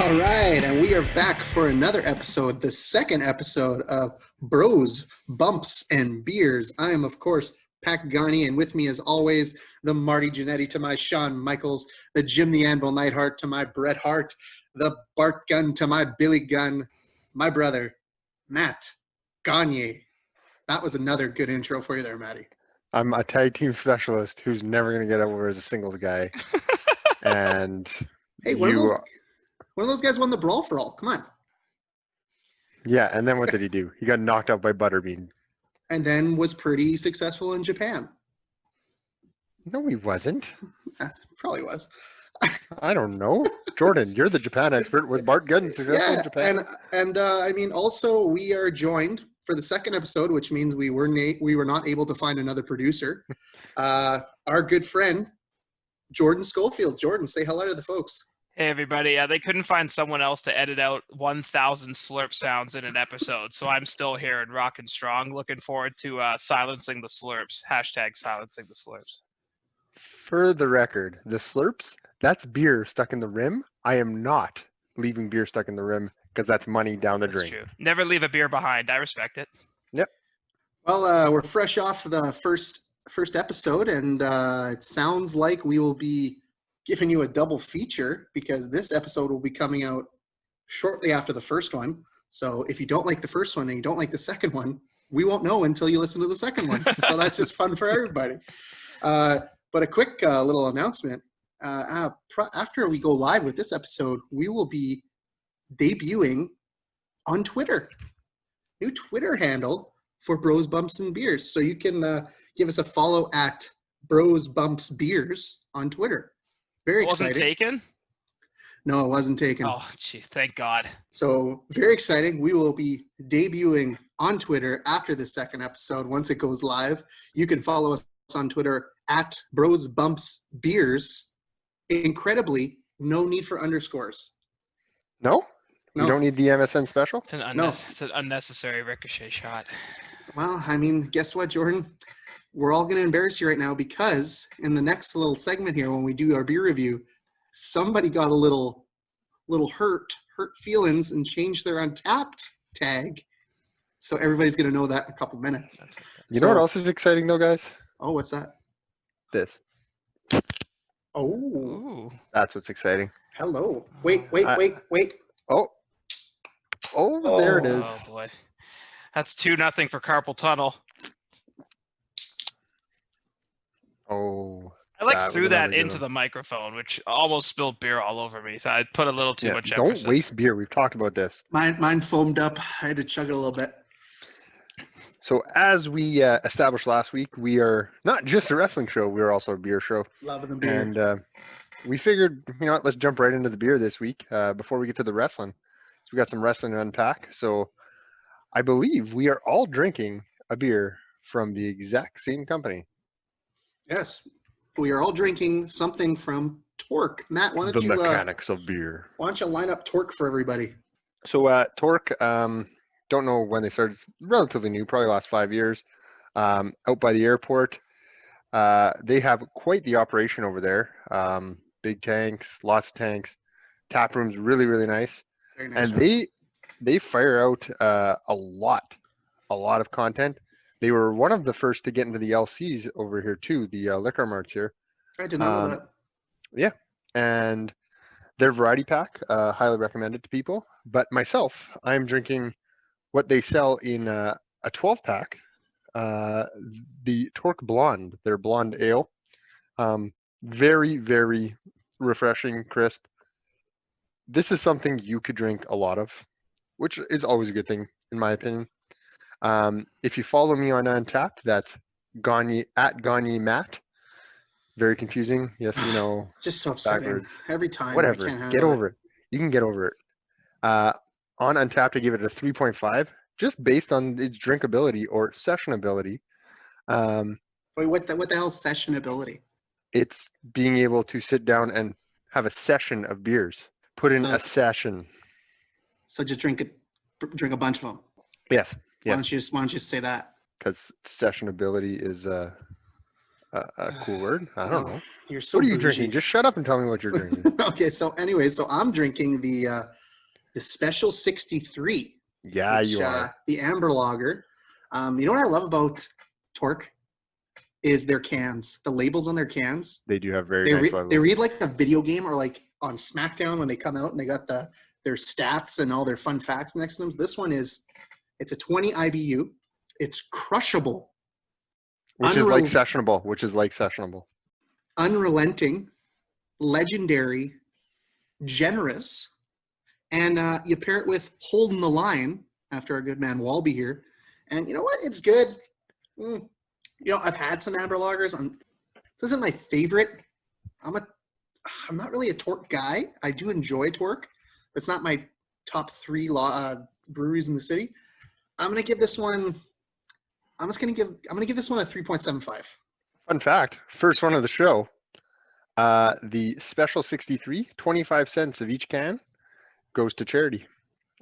All right, and we are back for another episode, the second episode of Bros, Bumps, and Beers. I am, of course, Pat Gani, and with me, as always, the Marty Jannetty to my Shawn Michaels, the Jim the Anvil Neidhart to my Bret Hart, the Bart Gunn to my Billy Gunn, my brother, Matt Gagne. That was another good intro for you there, Matty. I'm a tag team specialist who's never going to get over as a singles guy. And Hey, one of those guys won the Brawl for All. Come on. Yeah, and then what did he do? He got knocked out by Butterbean. And then was pretty successful in Japan. No, he wasn't. Probably was. I don't know. Jordan, you're the Japan expert. Was Bart Gunn successful in Japan? And I mean, also, we are joined for the second episode, which means we were not able to find another producer. Our good friend, Jordan Schofield. Jordan, say hello to the folks. Hey, everybody. They couldn't find someone else to edit out 1,000 slurp sounds in an episode, so I'm still here and rocking strong. Looking forward to silencing the slurps. Hashtag silencing the slurps. For the record, the slurps, that's beer stuck in the rim. I am not leaving beer stuck in the rim because that's money down the drain. True. Never leave a beer behind. I respect it. Yep. Well, we're fresh off the first episode, and it sounds like we will be giving you a double feature because this episode will be coming out shortly after the first one. So if you don't like the first one and you don't like the second one, we won't know until you listen to the second one. So that's just fun for everybody. But a quick little announcement. After we go live with this episode, we will be debuting on Twitter. New Twitter handle for Bros, Bumps, and Beers. So you can give us a follow at Bros, Bumps, Beers on Twitter. Very exciting. Wasn't taken? No, it wasn't taken. Oh, gee, thank God. So very exciting. We will be debuting on Twitter after the second episode. Once it goes live, you can follow us on Twitter at Bros, Bumps, Beers. Incredibly, no need for underscores. No? You don't need the MSN special? It's an unnecessary ricochet shot. Well, I mean, guess what, Jordan? We're all going to embarrass you right now because in the next little segment here, when we do our beer review, somebody got a little hurt feelings and changed their Untapped tag. So everybody's going to know that in a couple minutes. You know what else is exciting though, guys? Oh, what's that? This. Oh. Ooh. That's what's exciting. Hello. Wait. Oh, there it is. Oh, boy. That's 2-0 for Carpal Tunnel. Oh. I threw that into the microphone, which almost spilled beer all over me. So I put a little too much emphasis. Don't waste beer. We've talked about this. Mine foamed up. I had to chug it a little bit. So as we established last week, we are not just a wrestling show. We are also a beer show. Loving the beer. And we figured, you know what, let's jump right into the beer this week before we get to the wrestling. So we got some wrestling to unpack. So I believe we are all drinking a beer from the exact same company. Yes. We are all drinking something from Torque. Matt, why don't you... The mechanics of beer. Why don't you line up Torque for everybody? So Torque, don't know when they started. It's relatively new, probably last 5 years. Out by the airport. They have quite the operation over there. Big tanks, lots of tanks. Tap room's really, really nice. Very nice. And they fire out a lot of content. They were one of the first to get into the LCs over here too, the liquor marts here. I did not know that. Yeah, and their variety pack, highly recommended to people. But myself, I'm drinking what they sell in a 12-pack, the Torque Blonde, their blonde ale. Very, very refreshing, crisp. This is something you could drink a lot of, which is always a good thing, in my opinion. If you follow me on Untapped, that's Gagne at Gagne Matt. Very confusing. Yes, you know. Just so upsetting every time. Whatever. Get over it. You can get over it. On Untapped, I give it a 3.5, just based on its drinkability or sessionability. Wait, what the hell is sessionability? It's being able to sit down and have a session of beers. Put in a session. So just drink a bunch of them. Yes. Why don't you just say that? Because sessionability is a a cool word. I don't know. You're so What are you bougie. drinking? Just shut up and tell me what you're drinking. Okay, so anyway, so I'm drinking the Special 63. Yeah, which, you are. the amber lager. You know what I love about Torque is their cans, the labels on their cans. They do have very They, nice they logos. read like a video game, or like on SmackDown when they come out and they got their stats and all their fun facts next to them. This one it's a 20 IBU. It's crushable, Which is like sessionable. unrelenting, legendary, generous, and you pair it with holding the line after our good man Walby here. And you know what? It's good. You know, I've had some amber lagers. This isn't my favorite. I'm not really a Torque guy. I do enjoy Torque. It's not my top 3 breweries in the city. I'm gonna give this one. I'm gonna give this one a 3.75. Fun fact, first one of the show. The Special 63, 25 cents of each can goes to charity.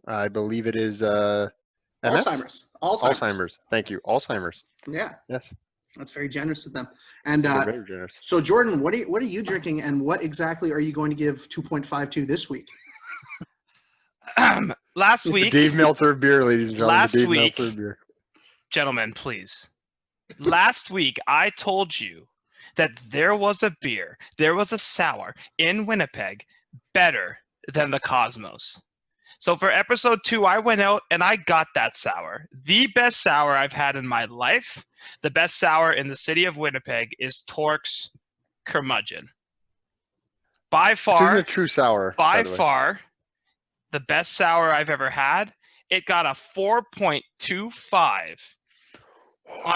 I believe it is MS? Alzheimer's. Thank you. Alzheimer's. Yeah. Yes. That's very generous of them. And They're very generous. so, Jordan, what are you drinking, and what exactly are you going to give 2.5 to this week? Last week, Dave Meltzer of beer, ladies and gentlemen. Last Dave week- Meltzer of beer. gentlemen, please. Last week, I told you that there was a beer, there was a sour in Winnipeg better than the Cosmos. So for episode 2, I went out and I got that sour. The best sour I've had in my life. The best sour in the city of Winnipeg is Torque's Curmudgeon. By Which isn't far, a true sour. By the way. the best sour I've ever had. It got a 4.25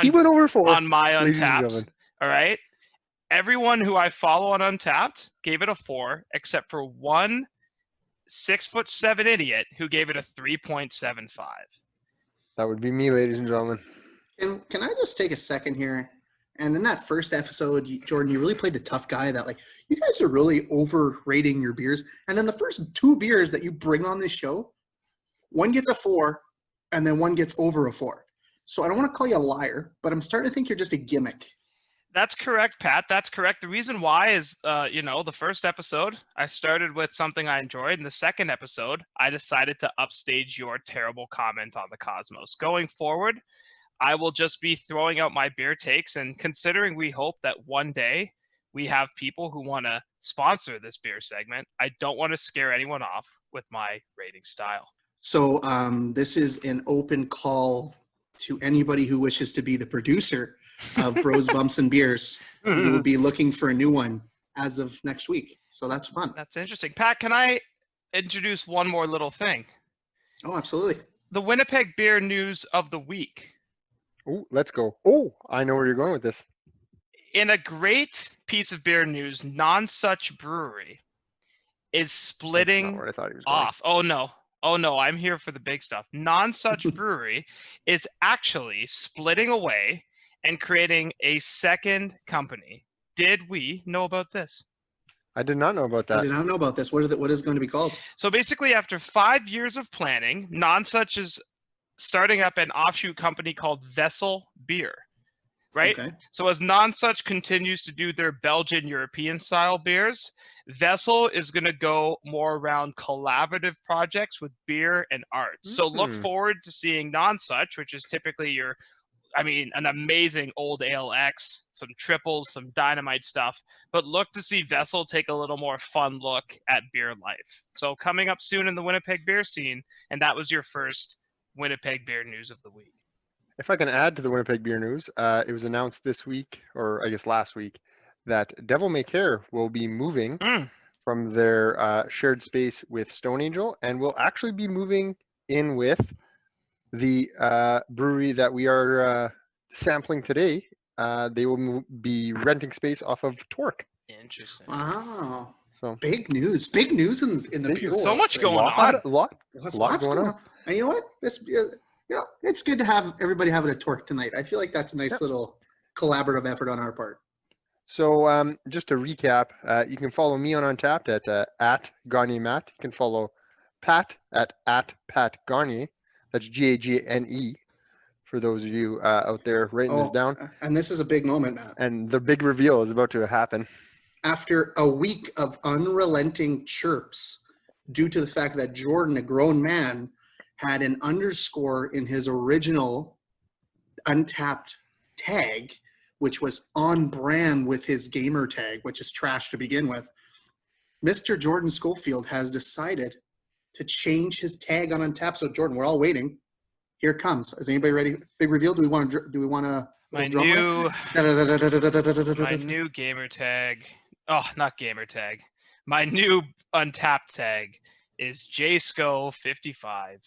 He went over 4. on my ladies and Untapped. gentlemen. All right. Everyone who I follow on Untapped gave it a 4, except for one 6'7" idiot who gave it a 3.75. That would be me, ladies and gentlemen. Can I just take a second here? And in that first episode, Jordan, you really played the tough guy that, like, you guys are really overrating your beers. And then the first 2 beers that you bring on this show, one gets a 4, and then one gets over a 4. So I don't want to call you a liar, but I'm starting to think you're just a gimmick. That's correct, Pat. That's correct. The reason why is, the first episode, I started with something I enjoyed. And the second episode, I decided to upstage your terrible comment on the Cosmos. Going forward, I will just be throwing out my beer takes, and considering we hope that one day we have people who want to sponsor this beer segment, I don't want to scare anyone off with my rating style. So this is an open call to anybody who wishes to be the producer of Bros, Bumps, and Beers. We will be looking for a new one as of next week. So that's fun. That's interesting. Pat, can I introduce one more little thing? Oh, absolutely. The Winnipeg Beer News of the Week. Oh, let's go. Oh, I know where you're going with this. In a great piece of beer news, Non-Such Brewery is That's splitting not where I thought he was going. off. Oh no, I'm here for the big stuff. Non-Such Brewery is actually splitting away and creating a second company. Did we know about this? I did not know about I that. did not know about this. What is it going to be called? So basically, after 5 years of planning, Non-Such is starting up an offshoot company called Vessel Beer, right? Okay. So as Non-Such continues to do their Belgian European style beers, Vessel is going to go more around collaborative projects with beer and art. So look forward to seeing Non-Such, which is typically an amazing old Ale X, some triples, some dynamite stuff, but look to see Vessel take a little more fun look at beer life. So coming up soon in the Winnipeg beer scene, and that was your first Winnipeg Beer News of the Week. If I can add to the Winnipeg Beer News, it was announced this week, or I guess last week, that Devil May Care will be moving from their shared space with Stone Angel, and will actually be moving in with the brewery that we are sampling today. They will be renting space off of Torque. Interesting. Wow. So Big news in the Big beer news. So world. much going on. lot Lots going on. And you know what? It's good to have everybody having a Torque tonight. I feel like that's a nice little collaborative effort on our part. So just to recap, you can follow me on Untapped at Garnier Matt. You can follow Pat at Pat Garnier. That's Gagne for those of you out there writing this down. And this is a big moment, Matt. And the big reveal is about to happen. After a week of unrelenting chirps due to the fact that Jordan, a grown man, had an underscore in his original Untapped tag, which was on brand with his gamer tag, which is trash to begin with, Mr. Jordan Schofield has decided to change his tag on Untapped. So Jordan, we're all waiting. Here it comes. Is anybody ready? Big reveal. Do we want to? My new gamer tag. Oh, not gamer tag. My new Untapped tag is JSCO55,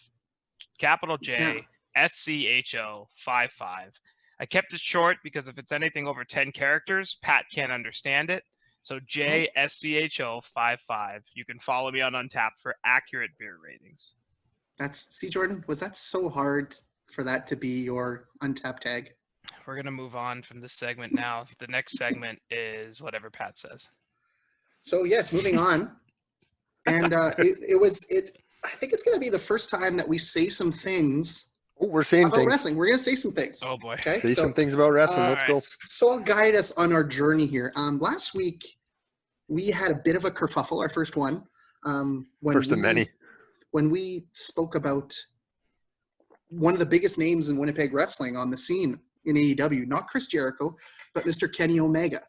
capital J, SCHO 55. I kept it short because if it's anything over 10 characters, Pat can't understand it. So JSCHO 55. You can follow me on Untapped for accurate beer ratings. See, Jordan, was that so hard for that to be your Untapped tag? We're going to move on from this segment now. The next segment is whatever Pat says. So yes, moving on. And I think it's going to be the first time that we say some things we're saying about things. Wrestling. We're going to say some things. Oh boy. Okay. Say some things about wrestling. Let's go. So I'll guide us on our journey here. Last week we had a bit of a kerfuffle, our first one. First of many. When we spoke about one of the biggest names in Winnipeg wrestling on the scene in AEW, not Chris Jericho, but Mr. Kenny Omega.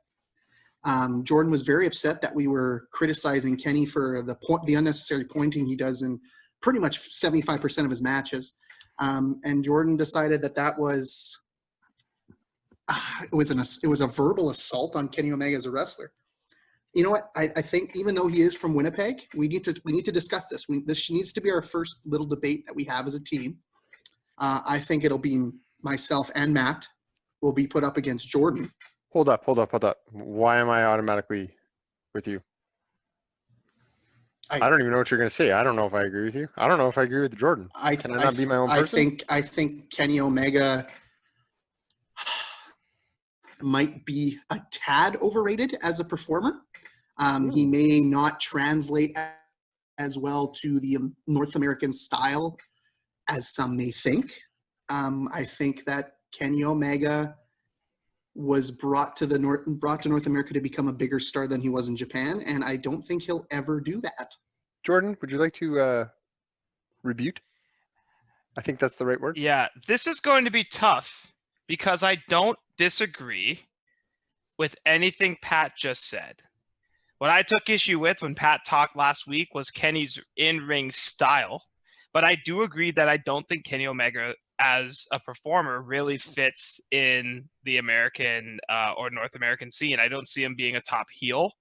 Jordan was very upset that we were criticizing Kenny for the unnecessary pointing he does in pretty much 75% of his matches. And Jordan decided that was it was a verbal assault on Kenny Omega as a wrestler. You know what? I think even though he is from Winnipeg, we need to discuss this. This needs to be our first little debate that we have as a team. I think it'll be myself and Matt will be put up against Jordan. Hold up. Why am I automatically with you? I don't even know what you're going to say. I don't know if I agree with you. I don't know if I agree with Jordan. Can I not be my own person? I think Kenny Omega might be a tad overrated as a performer. He may not translate as well to the North American style as some may think. I think that Kenny Omega was brought to North America to become a bigger star than he was in Japan, and I don't think he'll ever do that. Jordan, would you like to rebut? I think that's the right word. Yeah, this is going to be tough because I don't disagree with anything Pat just said. What I took issue with when Pat talked last week was Kenny's in-ring style, but I do agree that I don't think Kenny Omega as a performer really fits in the American or North American scene. I don't see him being a top heel.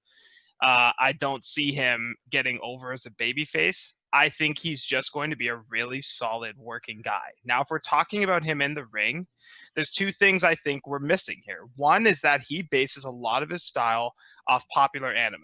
I don't see him getting over as a babyface. I think he's just going to be a really solid working guy. Now, if we're talking about him in the ring, there's two things I think we're missing here. One is that he bases a lot of his style off popular anime.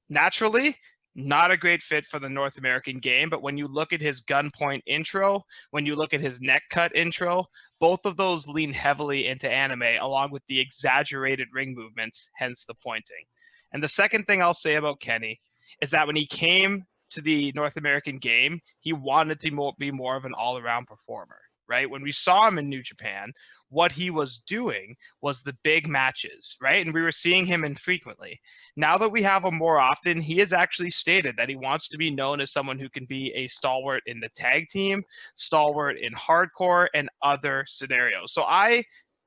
Naturally, not a great fit for the North American game, but when you look at his gunpoint intro, when you look at his neck cut intro, both of those lean heavily into anime along with the exaggerated ring movements, hence the pointing. And the second thing I'll say about Kenny is that when he came to the North American game, he wanted to be more of an all-around performer, right? When we saw him in New Japan, what he was doing was the big matches, right? And we were seeing him infrequently. Now that we have him more often, he has actually stated that he wants to be known as someone who can be a stalwart in the tag team, stalwart in hardcore, and other scenarios. So I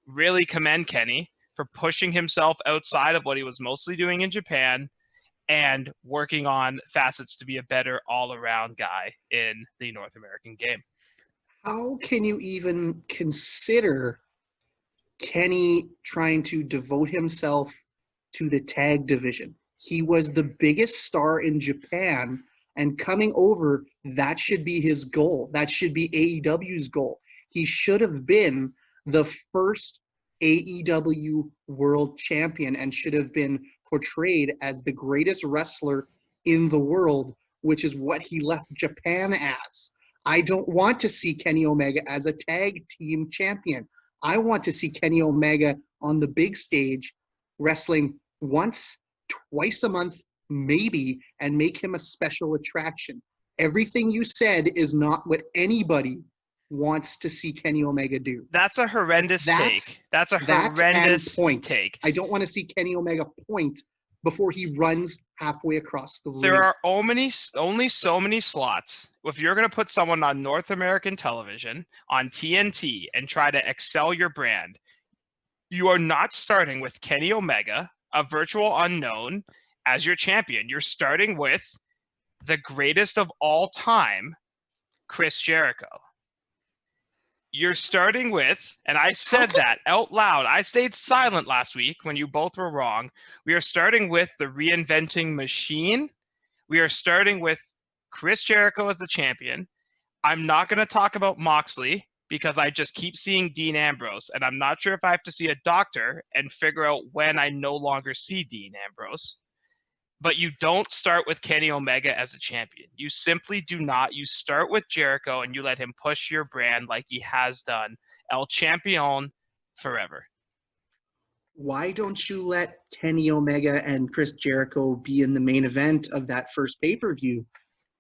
really commend Kenny for pushing himself outside of what he was mostly doing in Japan and working on facets to be a better all-around guy in the North American game. How can you even consider Kenny trying to devote himself to the tag division? He was the biggest star in Japan, and coming over, that should be his goal. That should be AEW's goal. He should have been the first AEW world champion and should have been portrayed as the greatest wrestler in the world, which is what he left Japan as. I don't want to see Kenny Omega as a tag team champion. I want to see Kenny Omega on the big stage wrestling once, twice a month, maybe, and make him a special attraction. Everything you said is not what anybody wants to see Kenny Omega do. That's a horrendous take. That's a horrendous point. take. I don't want to see Kenny Omega point before he runs halfway across the ring. There are only so many slots. If you're going to put someone on North American television, on TNT, and try to excel your brand, you are not starting with Kenny Omega, a virtual unknown, as your champion. You're starting with the greatest of all time, Chris Jericho. You're starting with, and I said that out loud. I stayed silent last week when you both were wrong. We are starting with the reinventing machine. We are starting with Chris Jericho as the champion. I'm not going to talk about Moxley because I just keep seeing Dean Ambrose, and I'm not sure if I have to see a doctor and figure out when I no longer see Dean Ambrose. But you don't start with Kenny Omega as a champion. You simply do not. You start with Jericho and you let him push your brand like he has done. El Champion forever. Why don't you let Kenny Omega and Chris Jericho be in the main event of that first pay-per-view,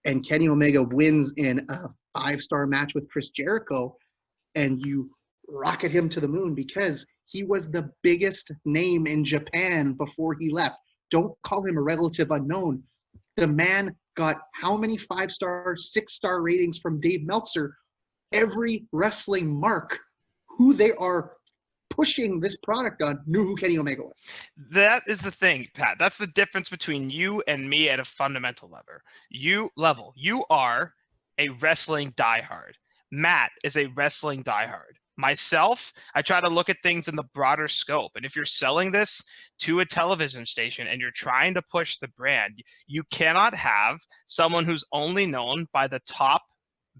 and Kenny Omega wins in a 5-star match with Chris Jericho, and you rocket him to the moon because he was the biggest name in Japan before he left. Don't call him a relative unknown. The man got how many 5-star, 6-star ratings from Dave Meltzer? Every wrestling mark who they are pushing this product on knew who Kenny Omega was. That is the thing, Pat. That's the difference between you and me at a fundamental level. You are a wrestling diehard. Matt is a wrestling diehard. Myself, I try to look at things in the broader scope. And if you're selling this to a television station and you're trying to push the brand, you cannot have someone who's only known by the top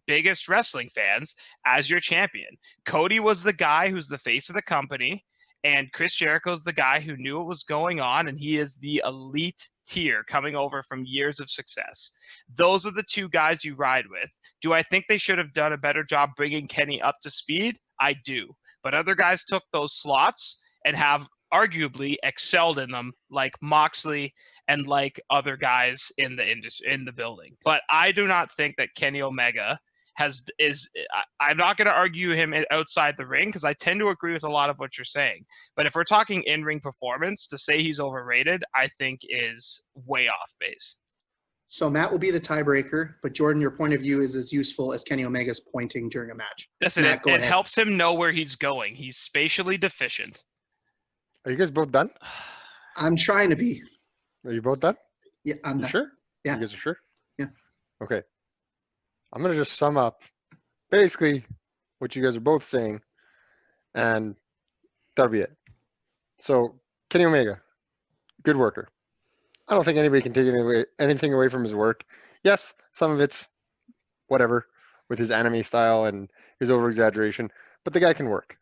biggest wrestling fans as your champion. Cody was the guy who's the face of the company, and Chris Jericho's the guy who knew what was going on, and he is the elite tier coming over from years of success. Those are the two guys you ride with. Do I think they should have done a better job bringing Kenny up to speed? I do. But other guys took those slots and have arguably excelled in them, like Moxley and like other guys in the industry, in the building. But I do not think that Kenny Omega I'm not going to argue him outside the ring because I tend to agree with a lot of what you're saying. But if we're talking in-ring performance, to say he's overrated, I think is way off base. So Matt will be the tiebreaker, but Jordan, your point of view is as useful as Kenny Omega's pointing during a match. Listen, Matt, it helps him know where he's going. He's spatially deficient. Are you guys both done? I'm trying to be. Are you both done? Yeah, I'm You done. sure? Yeah. You guys are sure? Yeah. Okay. I'm going to just sum up basically what you guys are both saying, and that'll be it. So, Kenny Omega, good worker. I don't think anybody can take anything away from his work. Yes, some of it's whatever with his anime style and his over-exaggeration, but the guy can work.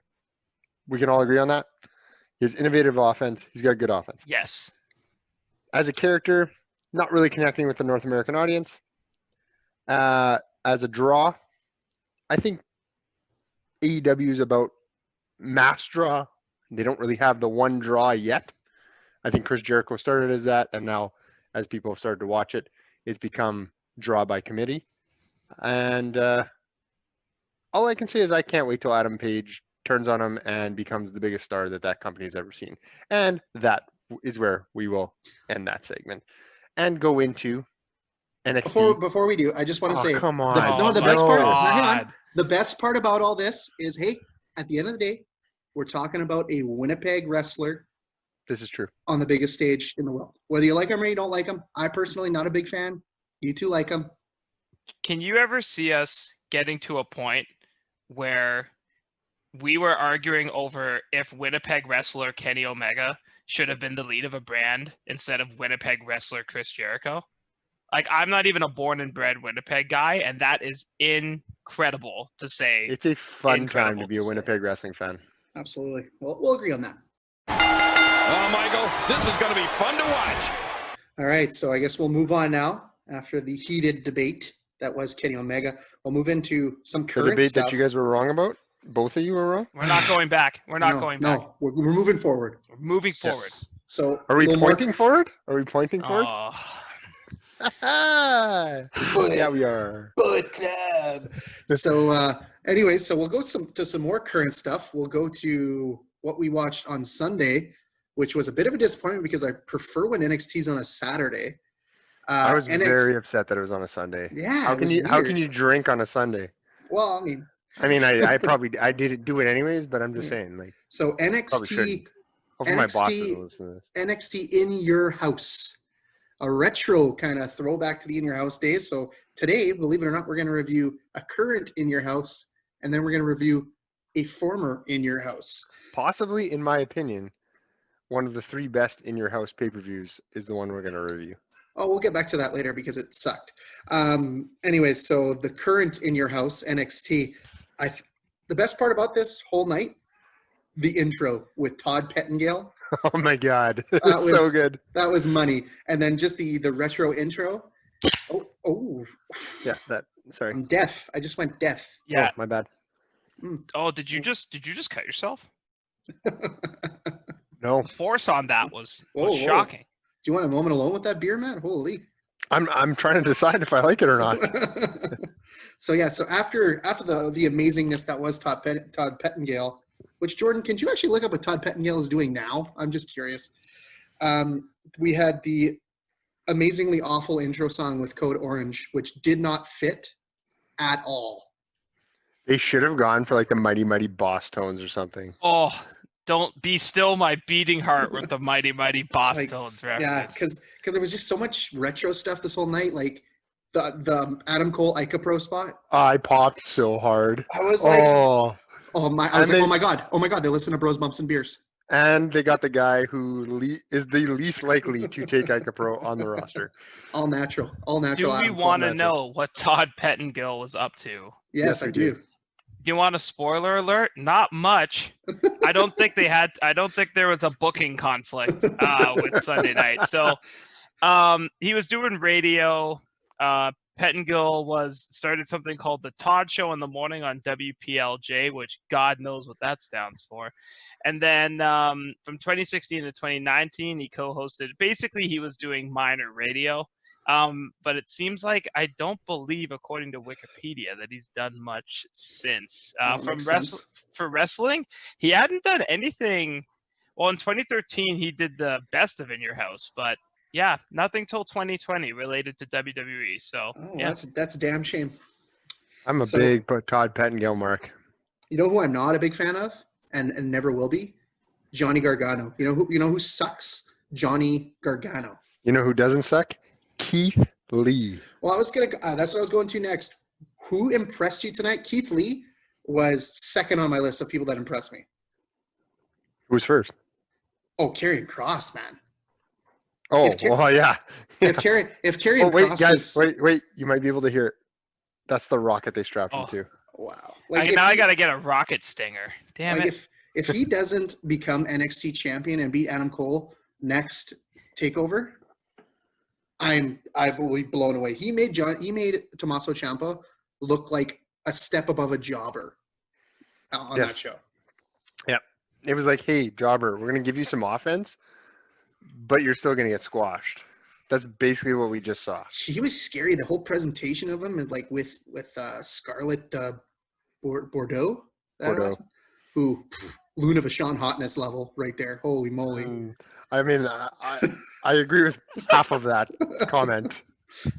We can all agree on that. He has innovative offense. He's got good offense. Yes. As a character, not really connecting with the North American audience. As a draw, I think AEW is about mass draw. They don't really have the one draw yet. I think Chris Jericho started as that, and now as people have started to watch it, it's become draw by committee. And all I can say is I can't wait till Adam Page turns on him and becomes the biggest star that company has ever seen. And that is where we will end that segment and go into NXT. Before we do, I just want to say, come on. the best part. God. Hang on. The best part about all this is, hey, at the end of the day, we're talking about a Winnipeg wrestler. This is true. On the biggest stage in the world. Whether you like him or you don't like him, I personally not a big fan. You two like him. Can you ever see us getting to a point where we were arguing over if Winnipeg wrestler Kenny Omega should have been the lead of a brand instead of Winnipeg wrestler Chris Jericho? Like, I'm not even a born and bred Winnipeg guy, and that is incredible to say. It's a fun Incredible time to be a to say. Winnipeg wrestling fan. Absolutely. Well, we'll agree on that. Oh, Michael, this is going to be fun to watch. All right, so I guess we'll move on now after the heated debate that was Kenny Omega. We'll move into some The current debate stuff. that you guys were wrong about? Both of you were wrong? We're not going back. We're not going back. No, we're moving forward. We're moving forward. So Are we a little more- pointing forward? Are we pointing forward? Oh, Yeah, we are. Bullet Club. So Anyway, so we'll go to some more current stuff. We'll go to what we watched on Sunday, which was a bit of a disappointment because I prefer when NXT's on a Saturday. I was NXT very upset that it was on a Sunday. Yeah, How it can was you how can weird. you drink on a Sunday? Well, I mean, I mean, I probably I did do it anyways, but I'm just Yeah. saying, like, so probably shouldn't. NXT Hopefully my bosses will NXT listen to this. NXT in your house, a retro kind of throwback to the in your house days. So today, believe it or not, we're going to review a current in your house, and then we're going to review a former in your house. Possibly, in my opinion, one of the 3 best in your house pay-per-views is the one we're going to review. Oh, we'll get back to that later because it sucked. Anyways, so the current in your house, NXT. The best part about this whole night, the intro with Todd Pettengill. Oh my God, That it's so was good. That was money. And then just the retro intro. Oh, Yeah, that. Sorry. I'm deaf. I just went deaf. Yeah. Oh, my bad. Oh, did you just cut yourself? No, The force on that was Whoa. shocking. Do you want a moment alone with that beer, man? Holy. I'm trying to decide if I like it or not. So after the amazingness that was Todd Pettengill, which Jordan, can you actually look up what Todd Pettengill is doing now? I'm just curious. We had the amazingly awful intro song with Code Orange, which did not fit at all. They should have gone for like the Mighty Mighty Boss tones or something. Oh, don't be still my beating heart with the mighty boss Like, tones yeah, reference. because there was just so much retro stuff this whole night, like the Adam Cole Ica Pro spot. I popped so hard. I was like, Oh, oh my god, they listen to Bros, Bumps, and Beers. and they got the guy who is the least likely to take Ica Pro on the roster. All natural. Do we Adam Cole. want to natural. know what Todd Pettengill was up to? Yes, Yes, I we do. do. Do you want a spoiler alert? Not much. I don't think there was a booking conflict with Sunday night. So he was doing radio. Pettengill started something called the Todd Show in the morning on WPLJ, which God knows what that stands for. And then from 2016 to 2019, he co-hosted. Basically, he was doing minor radio. But it seems like I don't believe, according to Wikipedia, that he's done much since. For wrestling, he hadn't done anything. Well, in 2013, he did the Best of In Your House, but yeah, nothing till 2020 related to WWE. So yeah, that's a damn shame. I'm a big Todd Pettengill mark. You know who I'm not a big fan of, and never will be? Johnny Gargano. You know who sucks? Johnny Gargano. You know who doesn't suck? Keith Lee. Well, I was gonna. That's what I was going to next. Who impressed you tonight? Keith Lee was second on my list of people that impressed me. Who's first? Oh, Karrion Kross, man. Oh, yeah. If Karrion wait, Kross guys, wait. You might be able to hear it. That's the rocket they strapped him to. Wow. I got to get a rocket stinger. Damn it. If he doesn't become NXT champion and beat Adam Cole next Takeover, I will be blown away. He made Tommaso Ciampa look like a step above a jobber on that show. Yeah. It was like, hey, jobber, we're going to give you some offense, but you're still going to get squashed. That's basically what we just saw. He was scary. The whole presentation of him is like with Scarlett Bordeaux. Who Luna Vachon hotness level right there. Holy moly. I mean, I agree with half of that comment.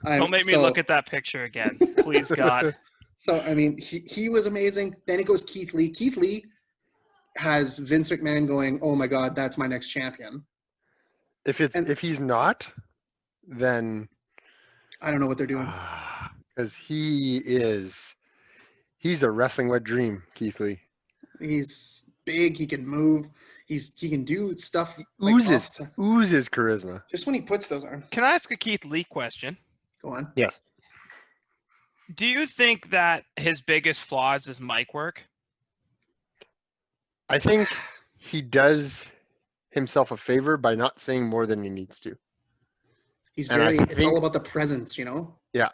Don't make me look at that picture again. Please, God. So, I mean, he was amazing. Then it goes Keith Lee. Keith Lee has Vince McMahon going, oh my God, that's my next champion. If he's not, then I don't know what they're doing. Because he's a wrestling wet dream, Keith Lee. He's big. He can move. He can do stuff. Oozes charisma. Just when he puts those on. Can I ask a Keith Lee question? Go on. Yes. Do you think that his biggest flaw is his mic work? I think he does himself a favor by not saying more than he needs to. It's all about the presence, you know? Yeah.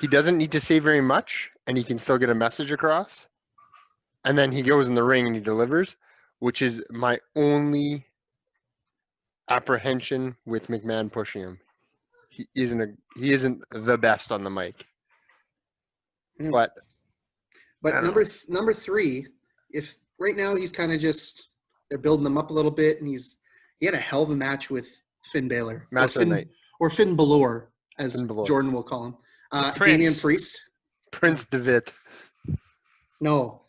He doesn't need to say very much, and he can still get a message across. And then he goes in the ring and he delivers, which is my only apprehension with McMahon pushing him. He isn't the best on the mic. Yeah. But But number 3, if right now he's kind of just they're building him up a little bit, and he had a hell of a match with Finn Balor Match of the night. or Finn Balor, as Finn Balor. Jordan will call him. Prince. Damian Priest. Prince Devitt. No,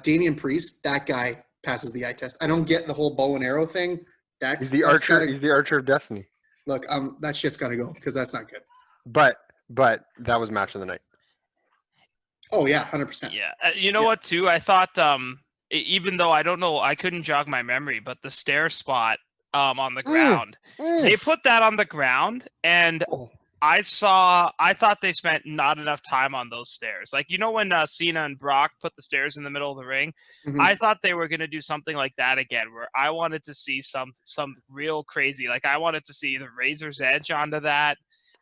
Damian Priest. That guy passes the eye test. I don't get the whole bow and arrow thing. He's the archer. He's the archer of destiny. Look, that shit's got to go because that's not good. But that was match of the night. Oh yeah, 100%. Yeah, you know what too? I thought even though I don't know, I couldn't jog my memory, but the stair spot on the ground, they put that on the ground, and I thought they spent not enough time on those stairs. Like, you know, when Cena and Brock put the stairs in the middle of the ring, I thought they were going to do something like that again, where I wanted to see some real crazy, like I wanted to see the Razor's Edge onto that.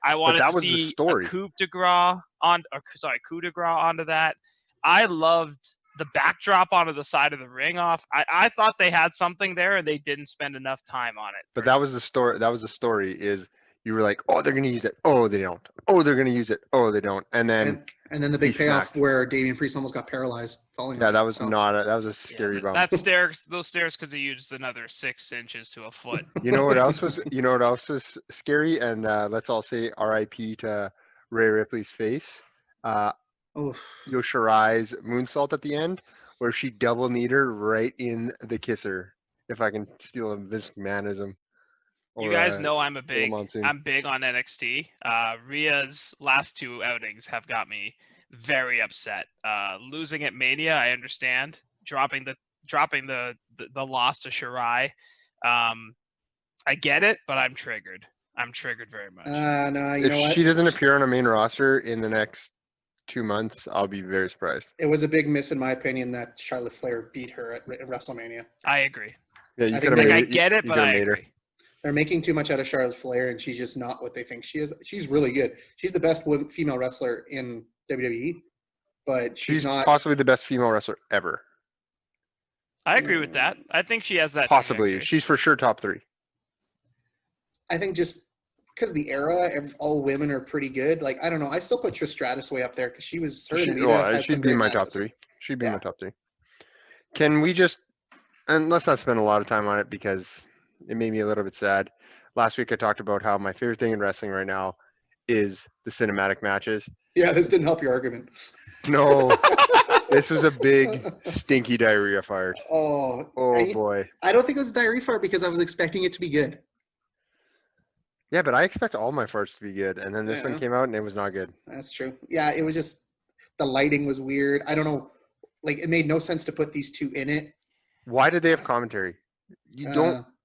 I wanted to see a coup de grace onto that. I loved the backdrop onto the side of the ring off. I thought they had something there, and they didn't spend enough time on it. But that was the story. That was the story. Is you were like, oh, they're going to use it. Oh, they don't. Oh, they're going to use it. Oh, they don't. And then the big payoff where Damian Priest almost got paralyzed falling. Yeah, that was that was a scary bump. Those stairs could have used another 6 inches to a foot. You know what else was scary? And let's all say R.I.P. to Rhea Ripley's face. Io Shirai's moonsault at the end, where she double kneed her right in the kisser. If I can steal a Vince McMahonism. You guys know I'm big on NXT. Rhea's last 2 outings have got me very upset. Losing at Mania, I understand. Dropping the loss to Shirai, I get it, but I'm triggered. I'm triggered very much. No, if she doesn't appear on a main roster in the next 2 months, I'll be very surprised. It was a big miss, in my opinion, that Charlotte Flair beat her at WrestleMania. I agree. Yeah, I get it, but I agree. They're making too much out of Charlotte Flair, and she's just not what they think she is. She's really good. She's the best female wrestler in WWE, but she's not possibly the best female wrestler ever. I agree with that. I think she has that. Possibly. trajectory. She's for sure top 3. I think just because of the era, all women are pretty good. Like, I don't know. I still put Trish Stratus way up there because she was her and Lita had she'd be in my top 3. She'd be in my top 3. Can we just, and let's not spend a lot of time on it because it made me a little bit sad. Last week I talked about how my favorite thing in wrestling right now is the cinematic matches. Yeah, this didn't help your argument. No, this was a big stinky diarrhea fart. Oh boy. I don't think it was a diarrhea fart because I was expecting it to be good. Yeah, but I expect all my farts to be good, and then this one came out and it was not good. That's true. Yeah, it was just the lighting was weird. I don't know. Like, it made no sense to put these 2 in it. Why did they have commentary?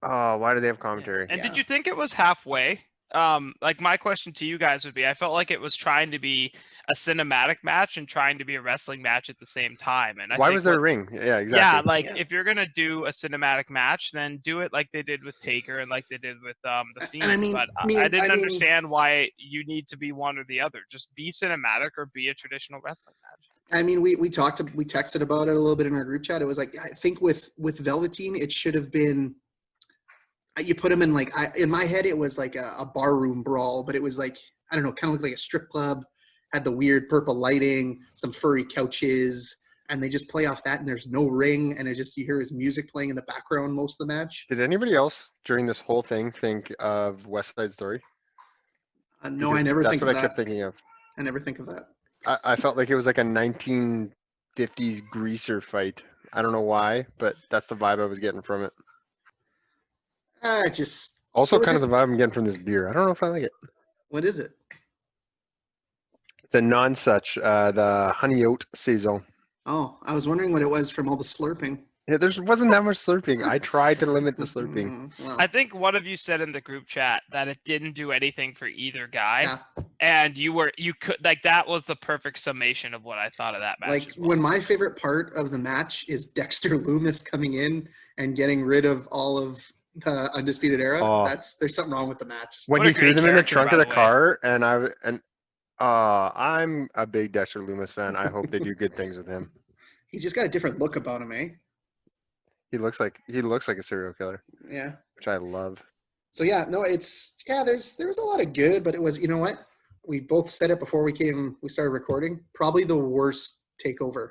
Why do they have commentary? And did you think it was halfway? Like, my question to you guys would be, I felt like it was trying to be a cinematic match and trying to be a wrestling match at the same time. And why was there a ring? Yeah, exactly. Yeah, if you're gonna do a cinematic match, then do it like they did with Taker and like they did with the Fiend. I didn't understand why you need to be one or the other. Just be cinematic or be a traditional wrestling match. I mean, we texted about it a little bit in our group chat. It was like, I think with Velveteen, it should have been. You put him in in my head, it was like a barroom brawl, but it was like, I don't know, kind of looked like a strip club, had the weird purple lighting, some furry couches, and they just play off that, and there's no ring, and you hear his music playing in the background most of the match. Did anybody else during this whole thing think of West Side Story? No, I never think of that. That's what I kept thinking of. I never think of that. I felt like it was like a 1950s greaser fight. I don't know why, but that's the vibe I was getting from it. Also kind of the vibe I'm getting from this beer. I don't know if I like it. What is it? It's a non-such, the honey oat saison. Oh, I was wondering what it was from all the slurping. Yeah, there wasn't that much slurping. I tried to limit the slurping. Well. I think one of you said in the group chat that it didn't do anything for either guy, and you could that was the perfect summation of what I thought of that match. Like, when my favorite part of the match is Dexter Lumis coming in and getting rid of all of the Undisputed Era. There's something wrong with the match. When he threw them in the trunk of the car, and I'm a big Dexter Lumis fan. I hope they do good things with him. He's just got a different look about him, eh? He looks like a serial killer. Yeah. Which I love. So there was a lot of good, but it was, you know what? We both said it before we started recording. Probably the worst takeover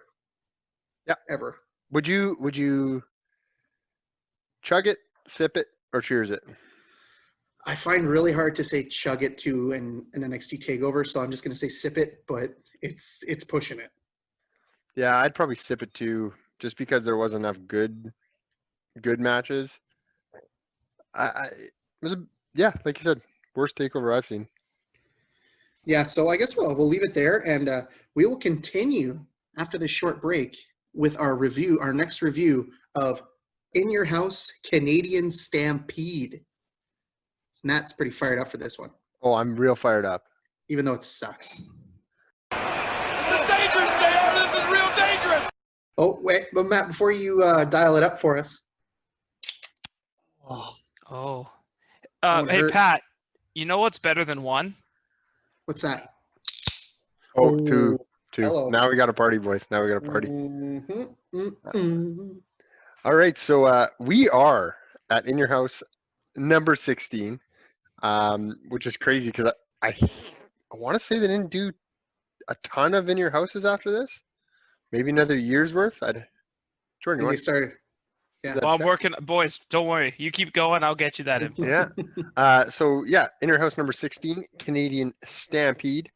Yeah. Ever. Would you chug it, sip it, or cheers it? I find really hard to say chug it to an NXT Takeover, so I'm just going to say sip it, but it's pushing it. Yeah, I'd probably sip it too, just because there wasn't enough good matches. It was like you said, worst takeover I've seen. Yeah, so I guess we'll leave it there, and we will continue after this short break with our next review of In Your House Canadian Stampede. Matt's pretty fired up for this one, Oh, I'm real fired up. even though it sucks. This is dangerous, JR. This is real dangerous. Oh, wait, but Matt, before you dial it up for us. Oh. Won't Hey, hurt. Pat, you know what's better than one? What's that? Oh, two. Hello. Now we got a party, boys. Now we got a party. All right, so we are at In Your House number 16, which is crazy because I want to say they didn't do a ton of In Your Houses after this. Maybe another year's worth. Jordan, you They want started. that Well, I'm check? working. Boys, don't worry. You keep going. I'll get you that info. Yeah. So In Your House number 16, Canadian Stampede,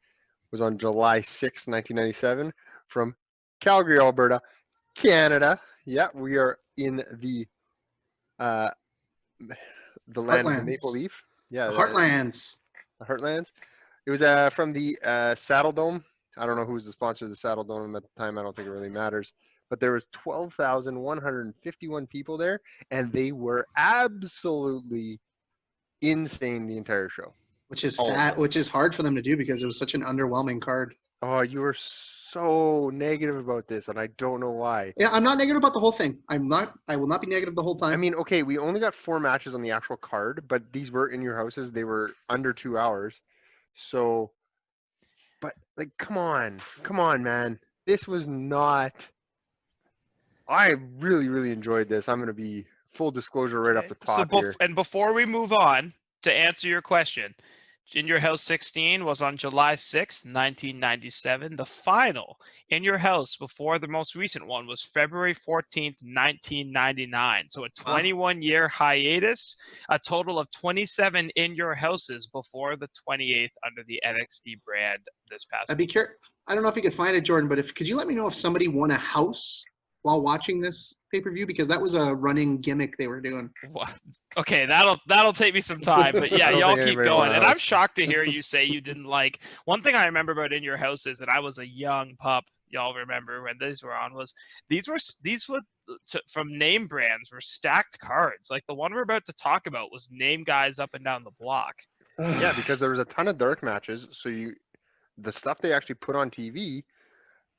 was on July 6th, 1997, from Calgary, Alberta, Canada. Yeah, we are in the land of the Heartlands. Maple Leaf. Yeah, The Heartlands. the Heartlands. It was from the Saddle Dome. I don't know who was the sponsor of the Saddle Dome at the time. I don't think it really matters. But there was 12,151 people there, and they were absolutely insane the entire show. Which is All of sad, them. which is hard for them to do because it was such an underwhelming card. Oh, you were so negative about this, and I don't know why. Yeah, I'm not negative about the whole thing. I will not be negative the whole time. I mean, okay, we only got 4 matches on the actual card, but these were In Your Houses. They were under 2 hours. So, but like, come on, man. This was not. I really, really enjoyed this. I'm going to be full disclosure right off the top here. And before we move on, to answer your question, In Your House 16 was on July 6th, 1997. The final In Your House before the most recent one was February 14th, 1999. So a 21-year hiatus, a total of 27 In Your Houses before the 28th under the NXT brand this past I'd be curious. I don't know if you could find it, Jordan, but could you let me know if somebody won a house while watching this pay-per-view? Because that was a running gimmick they were doing. Okay, that'll take me some time, but yeah, I don't y'all think keep anybody going. And I'm knows. shocked to hear you say you didn't like. One thing I remember about In Your House is, and I was a young pup. Y'all remember when these were on? Was these were from name brands were stacked cards. Like the one we're about to talk about was name guys up and down the block. Yeah, because there was a ton of dark matches. So the stuff they actually put on TV,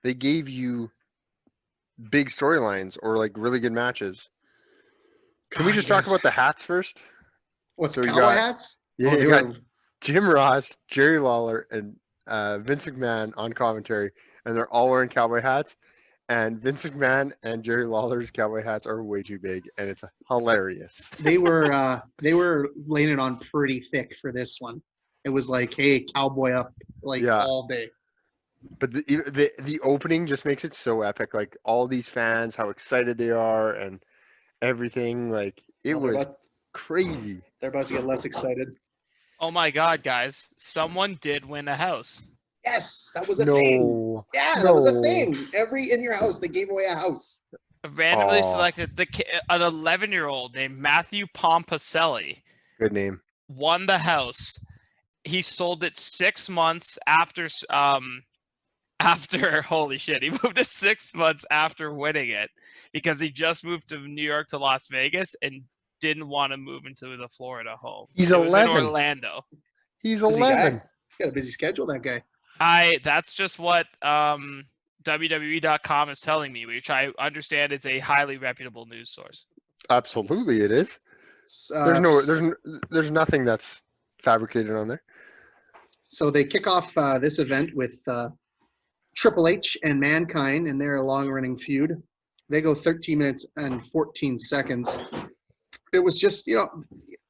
they gave you big storylines or like really good matches. Can we just talk about the hats first? What, So the you cowboy got- hats? Yeah, Oh, you they got were- Jim Ross, Jerry Lawler, and Vince McMahon on commentary, and they're all wearing cowboy hats. And Vince McMahon and Jerry Lawler's cowboy hats are way too big, and it's hilarious. they were laying it on pretty thick for this one. It was like, hey, cowboy up all day. But the opening just makes it so epic. Like all these fans, how excited they are, and everything. Like it was crazy. They're about to get less excited. Oh my God, guys! Someone did win a house. Yes, that was a thing. Yeah, that was a thing. Every In Your House, they gave away a house. Randomly Aw. selected an 11-year-old named Matthew Pompaselli Good name. won the house. He sold it 6 months after holy shit, he moved it 6 months after winning it because he just moved to New York to Las Vegas and didn't want to move into the Florida home. He's It was in 11. Orlando. He's Busy 11. guy. He's got a busy schedule, that guy. That's just what WWE.com is telling me, which I understand is a highly reputable news source. Absolutely, it is. There's nothing that's fabricated on there. So they kick off this event with Triple H and Mankind in their long-running feud. They go 13 minutes and 14 seconds. It was just, The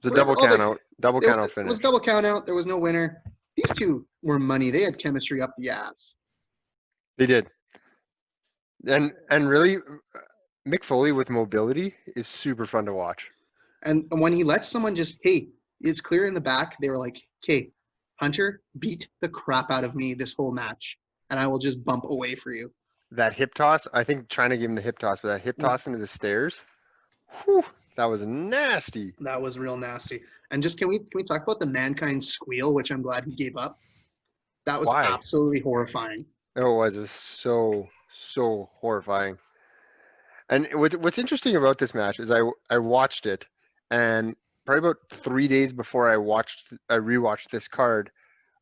double count out. Double count out It finish. was double count out. There was no winner. These two were money. They had chemistry up the ass. They did. And really, Mick Foley with mobility is super fun to watch. And when he lets someone just, hey, it's clear in the back, they were like, okay, Hunter, beat the crap out of me this whole match, and I will just bump away for you. That hip toss, I think trying to give him the hip toss, but that hip toss into the stairs, whew, that was nasty. That was real nasty. And just can we talk about the Mankind squeal, which I'm glad he gave up? That was Why? absolutely horrifying. It was so horrifying. And what's interesting about this match is I watched it, and probably about 3 days before I rewatched this card,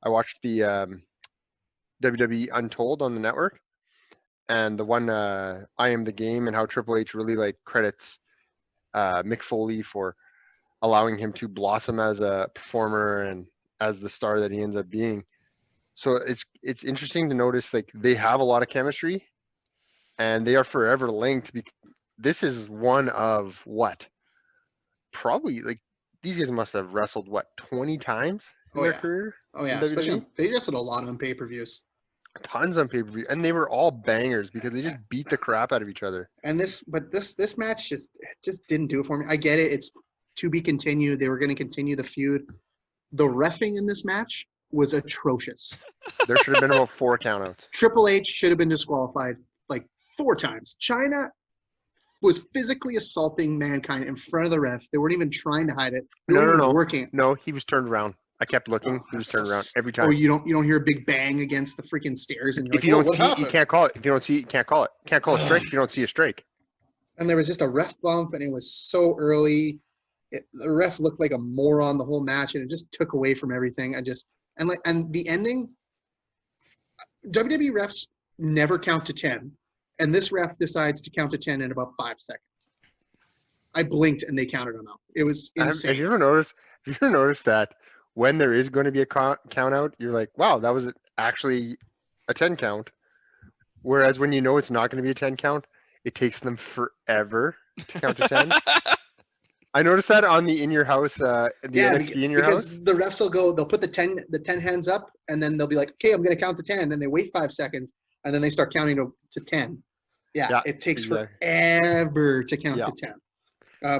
I watched the WWE Untold on the network, and the one I Am the Game, and how Triple H really like credits Mick Foley for allowing him to blossom as a performer and as the star that he ends up being. So it's interesting to notice like they have a lot of chemistry, and they are forever linked. This is one of what? Probably like these guys must have wrestled 20 times in their career? Oh yeah, in especially WWE? they wrestled a lot on pay-per-views. Tons on pay-per-view, and they were all bangers because they just beat the crap out of each other. And this match just didn't do it for me. I get it; it's to be continued. They were going to continue the feud. The reffing in this match was atrocious. There should have been about 4 countouts. Triple H should have been disqualified like 4 times. China was physically assaulting Mankind in front of the ref. They weren't even trying to hide it. They weren't even working. No, he was turned around. I kept looking. He was turned around every time. Oh, you don't hear a big bang against the freaking stairs, and you're If like, you don't what see it, you happened? can't call it. If you don't see it, you can't call it. Can't call a strike if you don't see a strike. And there was just a ref bump, and it was so early. The ref looked like a moron the whole match, and it just took away from everything. And the ending. WWE refs never count to 10, and this ref decides to count to 10 in about 5 seconds. I blinked, and they counted him out. It was insane. Have you ever noticed that when there is going to be a count out, you're like, wow, that was actually a 10 count. Whereas when you know it's not going to be a 10 count, it takes them forever to count to 10. I noticed that on the In Your House, NXT In Your House. Because the refs will go, they'll put the 10 hands up, and then they'll be like, okay, I'm going to count to 10, and they wait 5 seconds, and then they start counting to 10. Yeah, it takes forever to count to 10.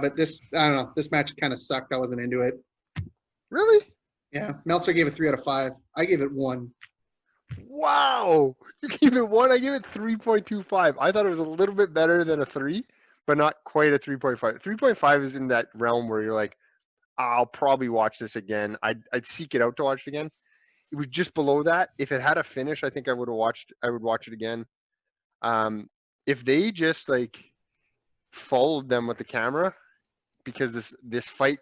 But this, I don't know, this match kind of sucked. I wasn't into it. Really? Yeah, Meltzer gave it 3 out of 5. I gave it 1. Wow, you gave it 1. I gave it 3.25. I thought it was a little bit better than a 3, but not quite a 3.5. 3.5 is in that realm where you're like, I'll probably watch this again. I'd seek it out to watch it again. It was just below that. If it had a finish, I think I would watch it again. If they just like followed them with the camera, because this fight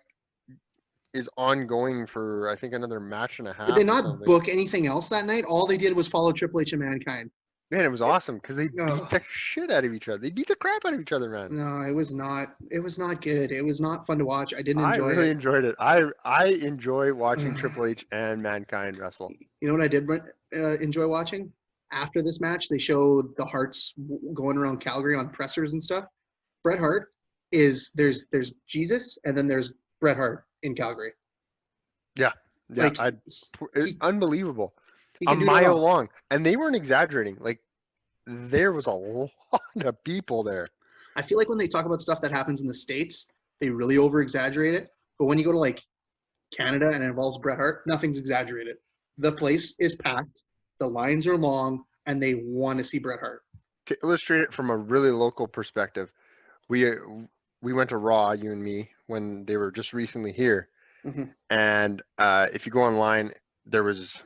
is ongoing for I think another match and a half. Did they not book anything else that night? All they did was follow Triple H and Mankind. Man, it was awesome because they beat the shit out of each other. They beat the crap out of each other, man. No, it was not. It was not good. It was not fun to watch. I didn't enjoy it. I really enjoyed it. I enjoy watching Triple H and Mankind wrestle. You know what I did enjoy watching? After this match, they showed the Harts going around Calgary on pressers and stuff. Bret Hart there's Jesus, and then there's Bret Hart in Calgary. Yeah, Like, it's unbelievable. A mile long, and they weren't exaggerating. Like there was a lot of people there. I feel like when they talk about stuff that happens in the States, they really over exaggerate it. But when you go to like Canada and it involves Bret Hart, nothing's exaggerated. The place is packed, the lines are long, and they want to see Bret Hart. To illustrate it from a really local perspective, we went to Raw, you and me, when they were just recently here. Mm-hmm. And if you go online, there was,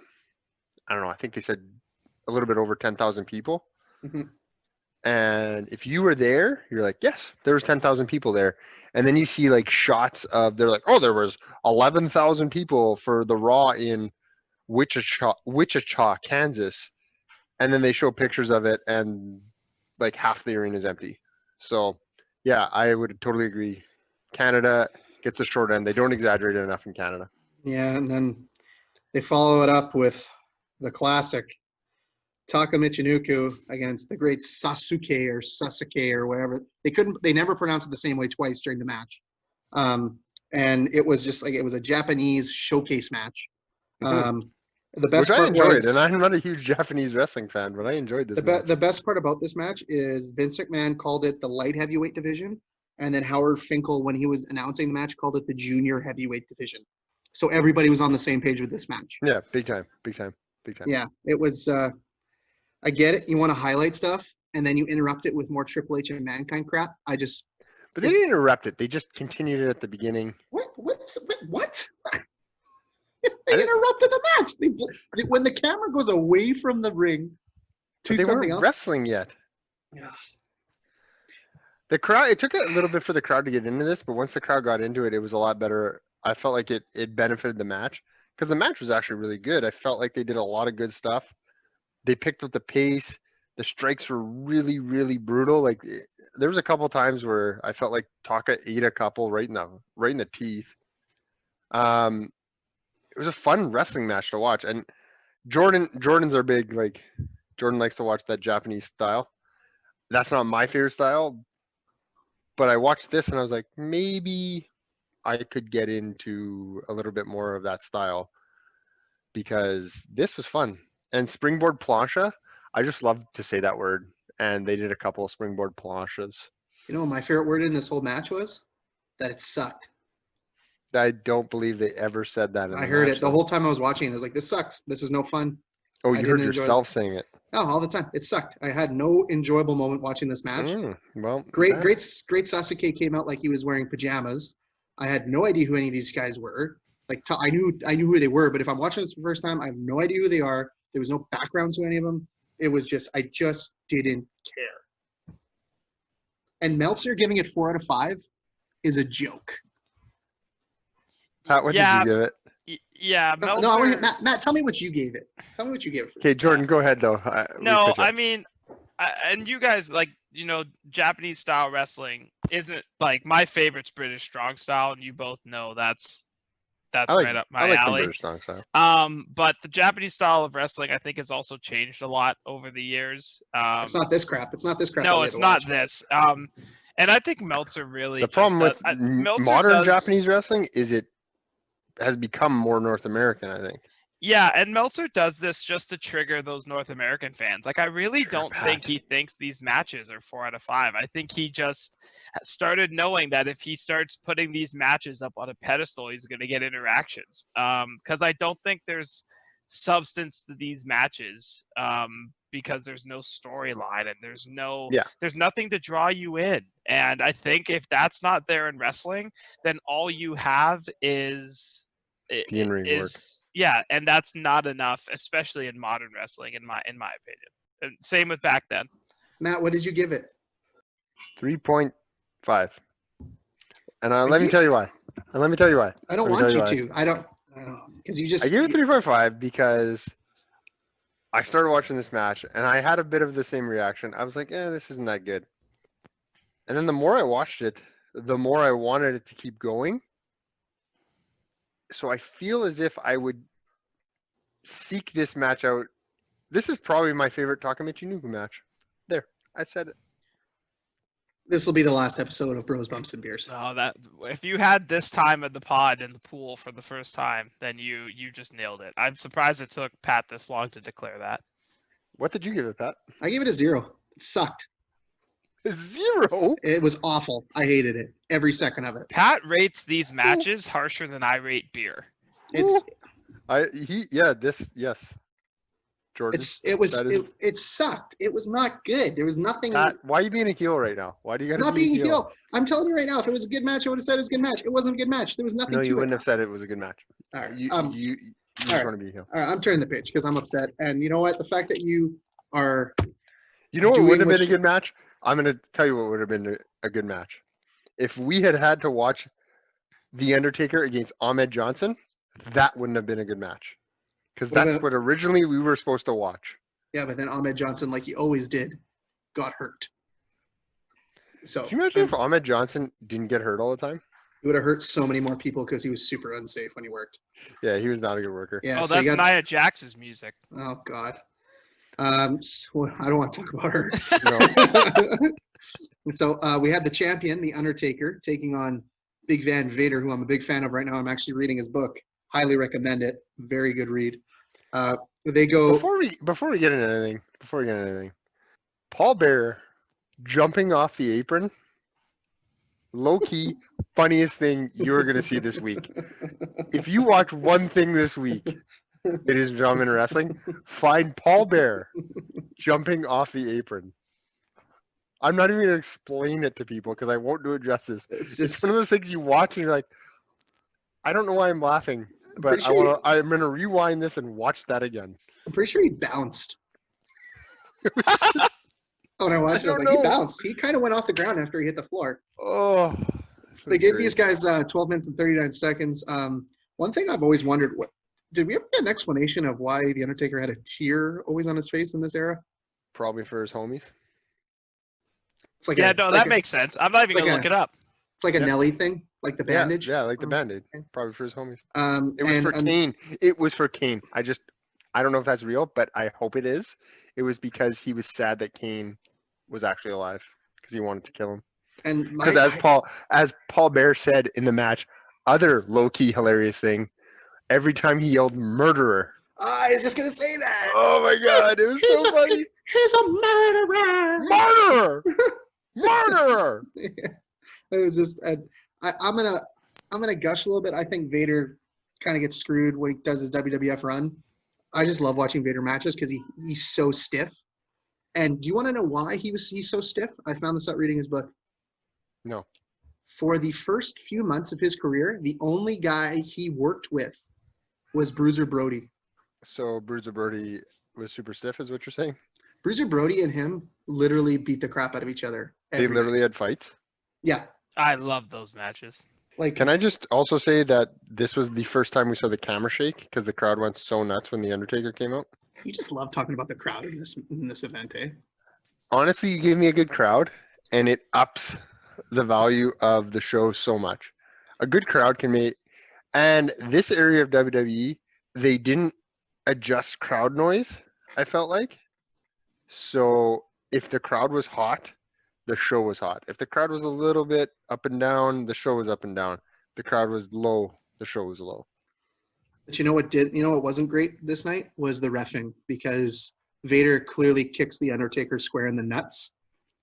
I don't know, I think they said a little bit over 10,000 people. Mm-hmm. And if you were there, you're like, yes, there was 10,000 people there. And then you see like shots of, they're like, oh, there was 11,000 people for the Raw in Wichita, Kansas. And then they show pictures of it and like half the arena is empty. So yeah, I would totally agree. Canada gets the short end. They don't exaggerate it enough in Canada. Yeah, and then they follow it up with the classic Taka Michinoku against the great Sasuke or whatever. They never pronounced it the same way twice during the match. And it was just like, it was a Japanese showcase match. Mm-hmm. The best which I part enjoyed, was and I'm not a huge Japanese wrestling fan, but I enjoyed this match. the best part about this match is Vince McMahon called it the light heavyweight division, and then Howard Finkel, when he was announcing the match, called it the junior heavyweight division. So everybody was on the same page with this match. Yeah, big time, big time, big time. Yeah, it was. I get it. You want to highlight stuff, and then you interrupt it with more Triple H and Mankind crap. But they didn't interrupt it. They just continued it at the beginning. What? They interrupted the match. When the camera goes away from the ring to But they something weren't else. wrestling yet. Yeah. The crowd. It took a little bit for the crowd to get into this, but once the crowd got into it, it was a lot better. I felt like it benefited the match because the match was actually really good. I felt like they did a lot of good stuff. They picked up the pace. The strikes were really, really brutal. Like there was a couple times where I felt like Taka ate a couple right in the teeth. It was a fun wrestling match to watch, and Jordan's our big Jordan likes to watch that Japanese style. That's not my favorite style, but I watched this and I was like, maybe I could get into a little bit more of that style because this was fun. And springboard plancha, I just love to say that word, and they did a couple of springboard planchas. You know what my favorite word in this whole match was? That it sucked. I don't believe they ever said that. I heard it the whole time I was watching. I was like, this sucks. This is no fun. Oh, I you heard didn't enjoy yourself saying it. Oh, all the time. It sucked. I had no enjoyable moment watching this match. Well, Great Sasuke came out like he was wearing pajamas. I had no idea who any of these guys were. I knew who they were, but if I'm watching this for the first time, I have no idea who they are. There was no background to any of them. It was just, I just didn't care. And Meltzer giving it 4 out of 5 is a joke. Pat, what did you give it? Yeah, Meltzer... No, I want to, Matt, tell me what you gave it. Tell me what you gave it. Okay, Jordan, go ahead though. No, I mean, and you guys Japanese style wrestling isn't like my favorite's British strong style, and you both know that's right up my alley. Strong style. But the Japanese style of wrestling, I think, has also changed a lot over the years. It's not this crap. No, it's not this. And I think Meltzer really. The problem with modern Japanese wrestling is it has become more North American, I think. Yeah, and Meltzer does this just to trigger those North American fans. Like, I really don't think he thinks these matches are 4 out of 5. I think he just started knowing that if he starts putting these matches up on a pedestal, he's going to get interactions. Because I don't think there's substance to these matches because there's no storyline and there's nothing to draw you in. And I think if that's not there in wrestling, then all you have is the in-ring work. Yeah, and that's not enough, especially in modern wrestling, in my opinion. And same with back then. Matt, what did you give it? 3.5. And let me tell you why. I don't want you to. I don't because you just. I gave it 3.5 because I started watching this match and I had a bit of the same reaction. I was like, this isn't that good. And then the more I watched it, the more I wanted it to keep going. So I feel as if I would seek this match out. This is probably my favorite Takamichi Nuku match. There, I said it. This will be the last episode of Bros, Bumps, and Beers. Oh, if you had this time at the pod in the pool for the first time, then you just nailed it. I'm surprised it took Pat this long to declare that. What did you give it, Pat? I gave it a 0. It sucked. 0? It was awful. I hated it. Every second of it. Pat rates these matches harsher than I rate beer. Yes. Jordan. It sucked. It was not good. There was nothing. Pat, why are you being a heel right now? Why do you gotta be a heel? I'm telling you right now, if it was a good match, I would have said it was a good match. It wasn't a good match. There was nothing to it. No, you wouldn't have said it was a good match. All right. You just want to be a heel. All right, I'm turning the pitch because I'm upset. And you know what? The fact that you are. You know what would have been a good match? I'm going to tell you what would have been a good match. If we had to watch The Undertaker against Ahmed Johnson, that wouldn't have been a good match. Because that's what originally we were supposed to watch. Yeah, but then Ahmed Johnson, like he always did, got hurt. So can you imagine if Ahmed Johnson didn't get hurt all the time? He would have hurt so many more people because he was super unsafe when he worked. Yeah, he was not a good worker. Yeah, that's Nia Jax's music. Oh, God. I don't want to talk about her. No. So we had the champion, The Undertaker, taking on Big Van Vader, who I'm a big fan of right now. I'm actually reading his book. Highly recommend it. Very good read. They go. Before we get into anything, Paul Bearer jumping off the apron, low key funniest thing you're gonna see this week. If you watch one thing this week, ladies and gentlemen, in wrestling, find Paul Bearer jumping off the apron. I'm not even gonna explain it to people because I won't do it justice. It's It's just. one of those things you watch and you're like, I don't know why I'm laughing, but pretty sure I'm gonna rewind this and watch that again. I'm pretty sure he bounced. Oh, when I watched it, I was don't like, he know. bounced. He kind of went off the ground after he hit the floor. Oh, They gave these guys 12 minutes and 39 seconds. One thing I've always wondered, did we ever get an explanation of why The Undertaker had a tear always on his face in this era? Probably for his homies. It's like Yeah, no, that makes sense. I'm not even like gonna a- look it up. It's like a Yep. Nelly thing, like the bandage. Yeah, like the Oh, Band-Aid. okay. Probably for his homies. It It was for Kane. It was for Kane. I don't know if that's real, but I hope it is. It was because he was sad that Kane was actually alive because he wanted to kill him. And Because as Paul Bear said in the match, other low-key hilarious thing, every time he yelled murderer. I was just gonna say that. Oh my god, it was so funny. He's a murderer. Murderer! Murderer! It was just. I'm gonna gush a little bit. I think Vader kind of gets screwed when he does his WWF run. I just love watching Vader matches because he's so stiff. And do you want to know why he's so stiff? I found this out reading his book. No. For the first few months of his career, the only guy he worked with was Bruiser Brody. So Bruiser Brody was super stiff, is what you're saying? Bruiser Brody and him literally beat the crap out of each other. They every literally night. had fights. Yeah. I love those matches. Like, Can I just also say that this was the first time we saw the camera shake because the crowd went so nuts when The Undertaker came out? you just love talking about the crowd in this event, eh? Honestly, you give me a good crowd and it ups the value of the show so much. A good crowd can make, and this area of WWE, they didn't adjust crowd noise, I felt like. So if the crowd was hot, the show was hot. If the crowd was a little bit up and down, the show was up and down. If the crowd was low, the show was low. But you know what wasn't great this night was the reffing, because Vader clearly kicks the Undertaker square in the nuts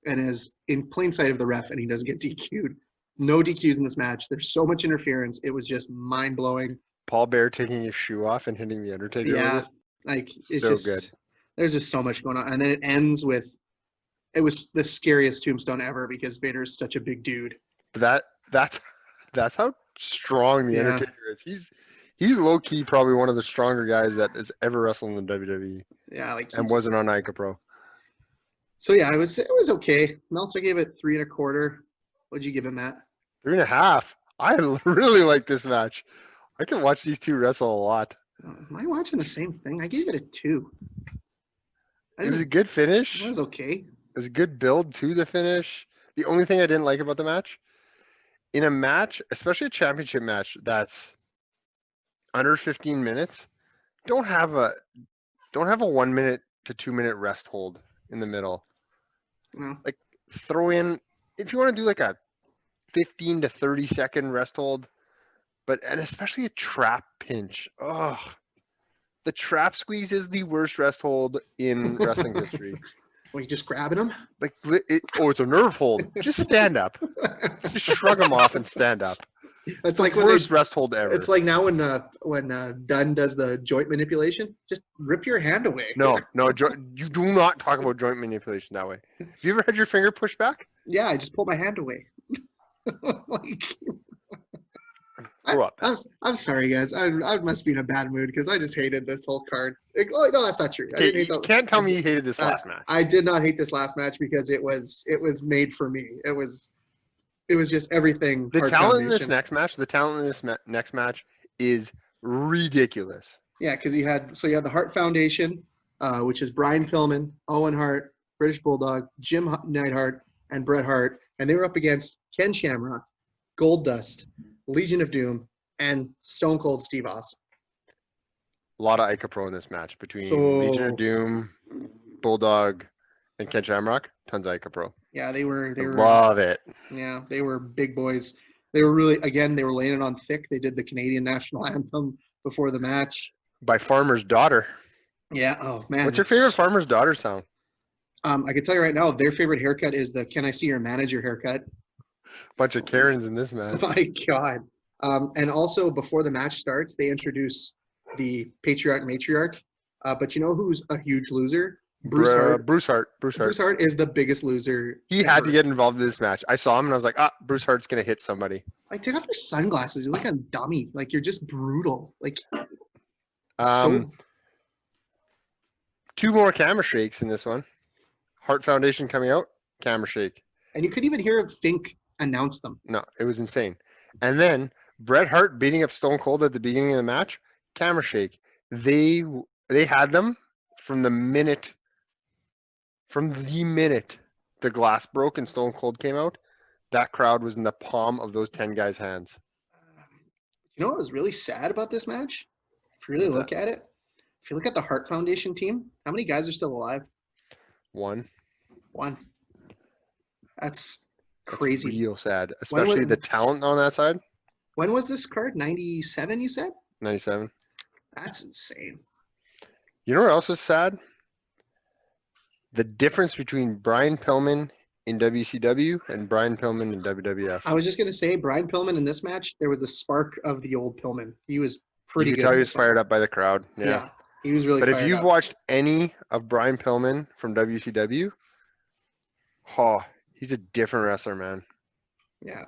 and is in plain sight of the ref, and he doesn't get DQ'd. No DQs in this match. There's so much interference. It was just mind blowing. Paul Bear taking his shoe off and hitting the Undertaker. Yeah, with it. like it's So just good. There's just so much going on, and then it ends with it was the scariest tombstone ever because Vader is such a big dude. But that's how strong the Yeah. Undertaker is. He's low key probably one of the stronger guys that has ever wrestled in the WWE Yeah, like and wasn't on Ica Pro. So yeah, it was okay. Meltzer gave it 3 1/4. What'd you give him, Matt? 3.5. I really like this match. I can watch these two wrestle a lot. Am I watching the same thing? I gave it a 2. It was a good finish. It was okay. It was a good build to the finish. The only thing I didn't like about the match, in a match, especially a championship match that's under 15 minutes, don't have a 1 minute to 2 minute rest hold in the middle. No. Like throw in, if you want to do like a 15 to 30 second rest hold, and especially a trap pinch. Ugh. The trap squeeze is the worst rest hold in wrestling history. Were you just grabbing him? Like, it's a nerve hold. Just stand up. Just shrug them off and stand up. It's like when Worst rest hold ever. it's like now when Dunn does the joint manipulation, just rip your hand away. No, you do not talk about joint manipulation that way. Have you ever had your finger pushed back? Yeah, I just pulled my hand away. Like, Grow up. I'm sorry, guys. I must be in a bad mood because I just hated this whole card. Oh, no, that's not true. I Okay, didn't hate you can't tell me you hated this last match. I did not hate this last match because it was made for me. It was just everything. The Hard talent in this Foundation. next match is ridiculous. Yeah, because you had the Hart Foundation, which is Brian Pillman, Owen Hart, British Bulldog, Jim Neidhart, and Bret Hart, and they were up against Ken Shamrock, Goldust, Legion of Doom, and Stone Cold Steve Austin. A lot of Ica Pro in this match between So- Legion of Doom, Bulldog, and Ken Shamrock. Tons of Ica Pro. Yeah, they were Love it. Yeah, they were big boys. They were really, again, they were laying it on thick. They did the Canadian national anthem before the match. by Farmer's Daughter. Yeah. Oh man. What's your favorite Farmer's Daughter song? Yeah. Oh man. What's your favorite Farmer's Daughter song? I can tell you right now, their favorite haircut is the "Can I see your manager" haircut. Bunch of Karens in this match. My God. And also, before the match starts, they introduce the patriarch and matriarch. But you know who's a huge loser? Bruce Hart. Bruce Hart. Bruce Hart is the biggest loser. He had ever. to get involved in this match. I saw him and I was like, Bruce Hart's gonna hit somebody. Like, take off your sunglasses. You look like a dummy. Like, you're just brutal. Like, Um, 2 more camera shakes in this one. Hart Foundation coming out, camera shake. and you could even hear Fink announce them. No, it was insane. And then Bret Hart beating up Stone Cold at the beginning of the match, camera shake. They had them from the minute the glass broke and Stone Cold came out. That crowd was in the palm of those 10 guys' hands. You know what was really sad about this match? If you really What's look at it, if you look at the Hart Foundation team, how many guys are still alive? 1. One. That's That's crazy. real sad, When was- especially the talent on that side. When was this card? 97, you said? 97. That's insane. You know what else was sad? The difference between Brian Pillman in WCW and Brian Pillman in WWF. I was just going to say, Brian Pillman in this match, there was a spark of the old Pillman. He was pretty You good. could tell in he this was one. fired up by the crowd. Yeah. He was really But if fired you've up. watched any of Brian Pillman from WCW, he's a different wrestler, man. Yeah,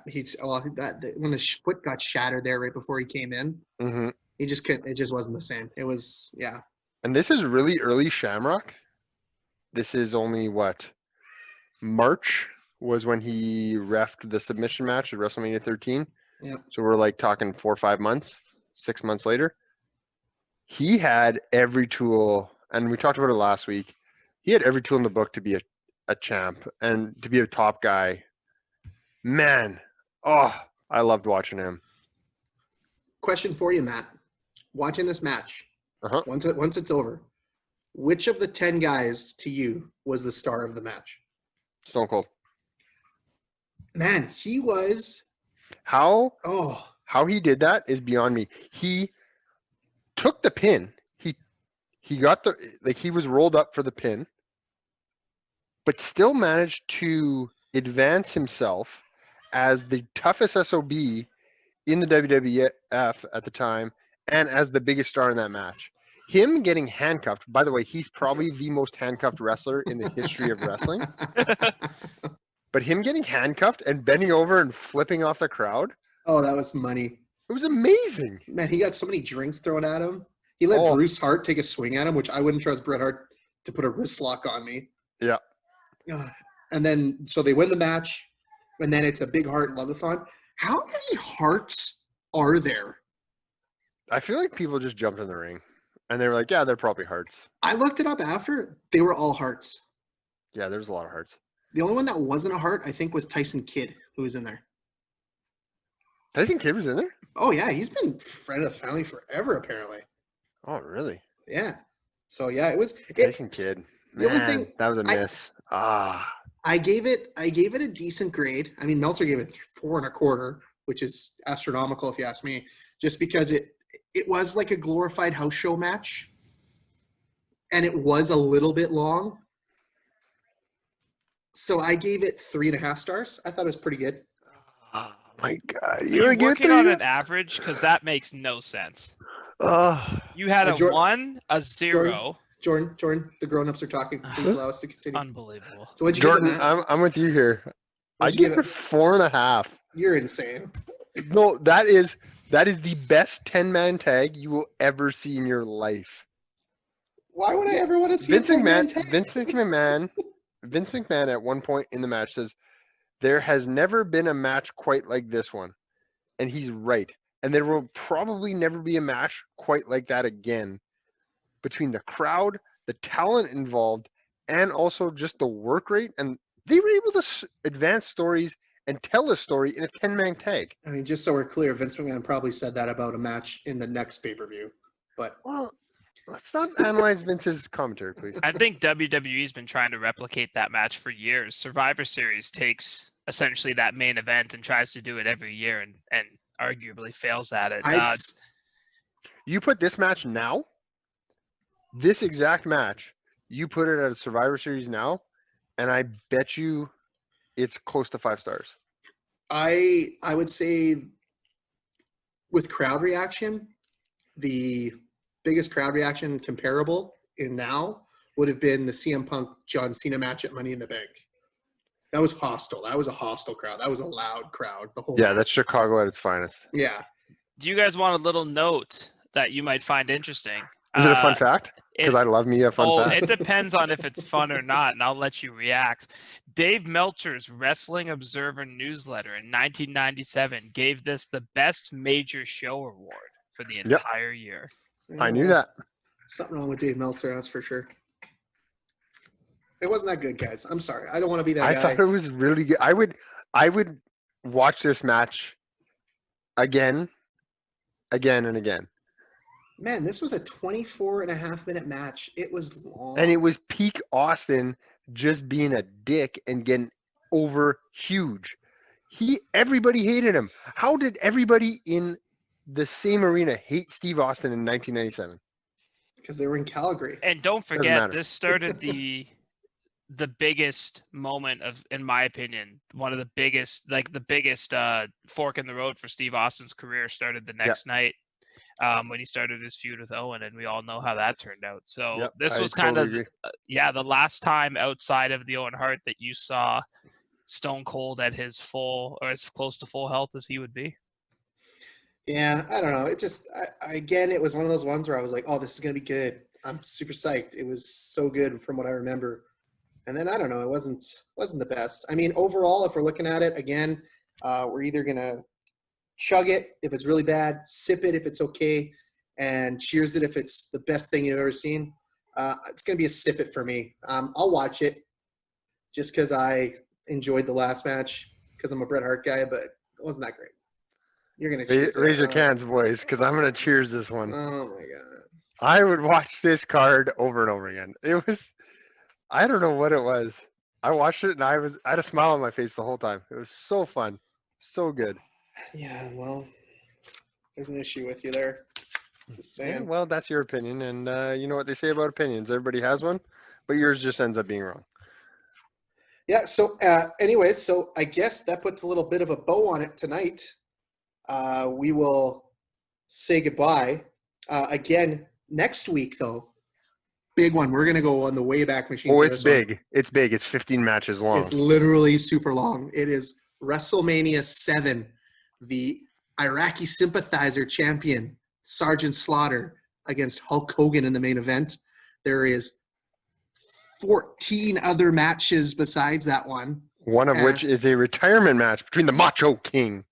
when his foot got shattered there right before he came in, hmm he just couldn't. It just wasn't the same. It was, yeah. And this is really early Shamrock. This is only what? March was when he reffed the submission match at WrestleMania 13. Yep. So we're like talking 4 or 5 months, 6 months later. He had every tool, and we talked about it last week. He had every tool in the book to be a champ and to be a top guy. Man, I loved watching him. Question for you, Matt. Watching this match, Uh-huh. once it's over, which of the 10 guys to you was the star of the match? Stone Cold. Man, he was. How Oh, he did that is beyond me. He took the pin. He got he was rolled up for the pin, but still managed to advance himself as the toughest SOB in the WWF at the time and as the biggest star in that match. Him getting handcuffed, by the way, he's probably the most handcuffed wrestler in the history of wrestling. But him getting handcuffed and bending over and flipping off the crowd, oh, that was money. it was amazing. Man, he got so many drinks thrown at him. He let Oh. Bruce Hart take a swing at him, which I wouldn't trust Bret Hart to put a wrist lock on me. Yeah. God. And then, so they win the match, and then it's a big Hart love-a-thon. How many Harts are there? I feel like people just jumped in the ring and they were like, yeah, they're probably Hearts. I looked it up after. They were all Harts. Yeah, there's a lot of Hearts. The only one that wasn't a Hart, I think, was Tyson Kidd, who was in there. Tyson Kidd was in there? Oh, yeah. He's been friend of the family forever, apparently. Oh, really? Yeah. So, yeah, it was. Tyson Kidd. the only Man, thing that was a I- miss. I gave it a decent grade. I mean, Meltzer gave it 4.25, which is astronomical if you ask me, just because it was like a glorified house show match, and it was a little bit long. So I gave it 3.5 stars. I thought it was pretty good. Oh my God! Are You you would give it working on 3? an average? Because that makes no sense. Oh, You had a Jordan- 1, a 0. Jordan, the grown-ups are talking. Please allow us to continue. Unbelievable. So what'd you Jordan, give it, Matt? I'm with you here. I What'd you give give it 4.5. You're insane. No, that is the best 10-man tag you will ever see in your life. Why would I ever want to see Vince a 10-man McMahon, tag? Vince McMahon at one point in the match says, there has never been a match quite like this one. And he's right. And there will probably never be a match quite like that again. Between the crowd, the talent involved, and also just the work rate. And they were able to advance stories and tell a story in a 10-man tag. I mean, just so we're clear, Vince McMahon probably said that about a match in the next pay-per-view. But Well, let's not analyze Vince's commentary, please. I think WWE's been trying to replicate that match for years. Survivor Series takes essentially that main event and tries to do it every year and arguably fails at it. I'd s- You put this match now this exact match, you put it at a Survivor Series now, and I bet you it's close to 5 stars. I would say with crowd reaction, the biggest crowd reaction comparable in now would have been the CM Punk John Cena match at Money in the Bank. That was hostile. That was a hostile crowd. That was a loud crowd. The whole Yeah, match. that's Chicago at its finest. Yeah. Do you guys want a little note that you might find interesting? Is it a fun fact? Because it- I love me a fun fact. It depends on if it's fun or not, and I'll let you react. Dave Meltzer's Wrestling Observer newsletter in 1997 gave this the Best Major Show award for the entire year. I knew that. Something wrong with Dave Meltzer, that's for sure. It wasn't that good, guys. I'm sorry. I don't want to be that I guy. thought it was really good. I would watch this match again, and again. Man, this was a 24.5-minute match. It was long. And it was peak Austin just being a dick and getting over huge. Everybody hated him. How did everybody in the same arena hate Steve Austin in 1997? Because they were in Calgary. And don't Doesn't forget, matter. this started the biggest moment of, in my opinion, one of the biggest fork in the road for Steve Austin's career started the next night when he started his feud with Owen, and we all know how that turned out. So this was kind of the last time outside of the Owen Hart that you saw Stone Cold at his full, or as close to full health as he would be. Yeah, I don't know. It just, again, it was one of those ones where I was like, oh, this is going to be good. I'm super psyched. It was so good from what I remember. And then, I don't know, it wasn't the best. I mean, overall, if we're looking at it, again, we're either going to chug it if it's really bad, sip it if it's okay, and cheers it if it's the best thing you've ever seen. It's going to be a sip it for me. I'll watch it just because I enjoyed the last match because I'm a Bret Hart guy, but it wasn't that great. You're going to cheers Raise it. your cans, boys, because I'm going to cheers this one. Oh, my God. I would watch this card over and over again. It was, I don't know what it was. I watched it and I had a smile on my face the whole time. It was so fun. So good. Yeah, well, there's an issue with you there. Just saying. Yeah, well, that's your opinion. And you know what they say about opinions. Everybody has one, but yours just ends up being wrong. Yeah, so anyways, so I guess that puts a little bit of a bow on it tonight. We will say goodbye. Again, next week, though, big one. We're going to go on the Wayback Machine. Oh, for it's this one. big. It's big. It's 15 matches long. It's literally super long. It is WrestleMania 7. The Iraqi sympathizer champion, Sergeant Slaughter, against Hulk Hogan in the main event. There is 14 other matches besides that one. One of which is a retirement match between the Macho King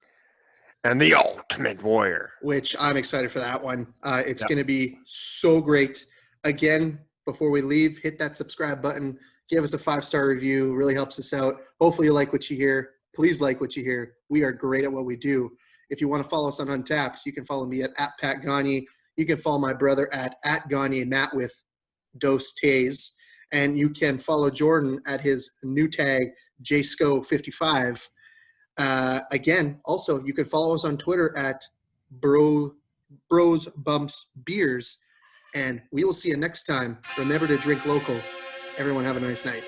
and the Ultimate Warrior. Which I'm excited for that one. It's going to be so great. Again, before we leave, hit that subscribe button. Give us a 5-star review. Really helps us out. Hopefully you like what you hear. Please like what you hear. We are great at what we do. If you want to follow us on Untapped, you can follow me at Pat Gagne. You can follow my brother at Gagne, Matt with Dos Tays. And you can follow Jordan at his new tag, JSco55. Again, also, you can follow us on Twitter at Bros Bumps Beers. And we will see you next time. Remember to drink local. Everyone have a nice night.